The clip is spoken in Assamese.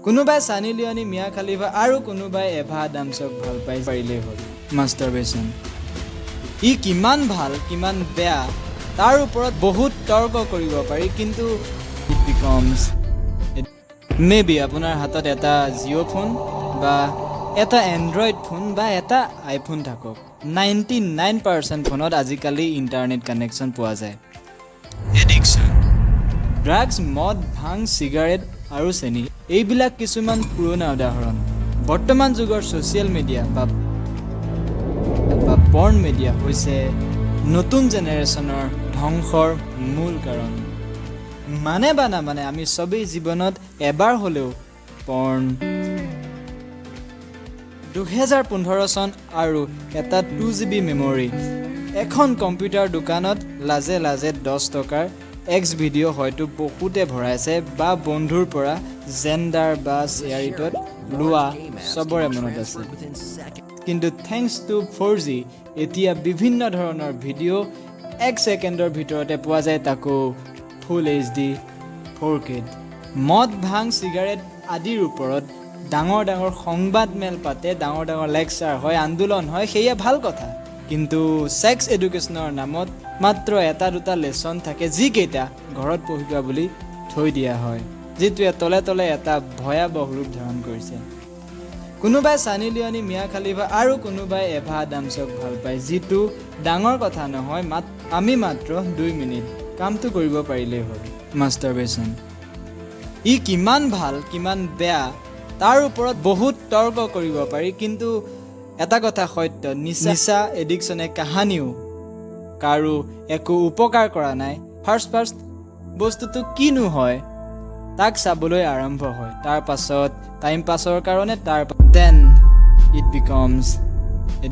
কোনোবাই সানি লিওনি মিয়া খালিফা আৰু কোনোবাই এভা আডামছক ভাল পাই পাৰিলেই হ'ল মাষ্টাৰবেশ্যন ই কিমান ভাল কিমান বেয়া তাৰ ওপৰত বহুত তৰ্ক কৰিব পাৰি কিন্তু ইট বিকমছ মেবি আপোনাৰ হাতত এটা জিঅ' ফোন বা এটা এণ্ড্ৰইড ফোন বা এটা আইফোন থাকক 99% ফোনত আজিকালি ইণ্টাৰনেট কানেকশ্যন পোৱা যায় এডিকশ্যন ড্ৰাগছ মদ ভাং চিগাৰেট আৰু চেনি এইবিলাক কিছুমান পুৰণা উদাহৰণ বৰ্তমান যুগৰ ছ'চিয়েল মিডিয়া বা পৰ্ণ মিডিয়া হৈছে নতুন জেনেৰেশ্যনৰ ধ্বংসৰ মূল কাৰণ মানে বা নামানে আমি সবেই জীৱনত এবাৰ হ'লেও পৰ্ণ 2015 চন আৰু এটা 2GB মেমৰি এখন কম্পিউটাৰ দোকানত লাজে লাজে 10 টকাৰ এক্স ভিডিঅ' হয়তো বহুতে ভৰাইছে বা বন্ধুৰ পৰা জেণ্ডাৰ বা শ্বেয়াৰিটত লোৱা চবৰে মনত আছে কিন্তু থেংকছ টু 4G এতিয়া বিভিন্ন ধৰণৰ ভিডিঅ' 1 ছেকেণ্ডৰ ভিতৰতে পোৱা যায় তাকো ফুল HD 4K মদ ভাং চিগাৰেট আদিৰ ওপৰত ডাঙৰ ডাঙৰ সংবাদ মেল পাতে ডাঙৰ ডাঙৰ লেকচাৰ হয় আন্দোলন হয় সেয়া ভাল কথা কিন্তু সেক্স এডুকেশ্যনৰ নামত মাত্ৰ এটা দুটা লেচন থাকে যিকেইটা ঘৰত পঢ়িবা বুলি থৈ দিয়া হয় যিটোৱে তলে তলে এটা ভয়াৱহ ৰূপ ধাৰণ কৰিছে কোনোবাই সানি লিওনি মিয়া খালিফা আৰু কোনোবাই এভা আডামছক ভাল পায় যিটো ডাঙৰ কথা নহয় আমি মাত্ৰ 2 মিনিট কামটো কৰিব পাৰিলেই হ'ল মাষ্টাৰবেশ্যন ই কিমান ভাল কিমান বেয়া তাৰ ওপৰত বহুত তৰ্ক কৰিব পাৰি কিন্তু এটা কথা সত্য নিচা এডিকশ্যনে কাহানিও কাৰো একো উপকাৰ কৰা নাই ফাৰ্ষ্ট বস্তুটো কিনো হয় তাক চাবলৈ আৰম্ভ হয় তাৰ পাছত টাইম পাছৰ কাৰণে দেন ইট বিকমছ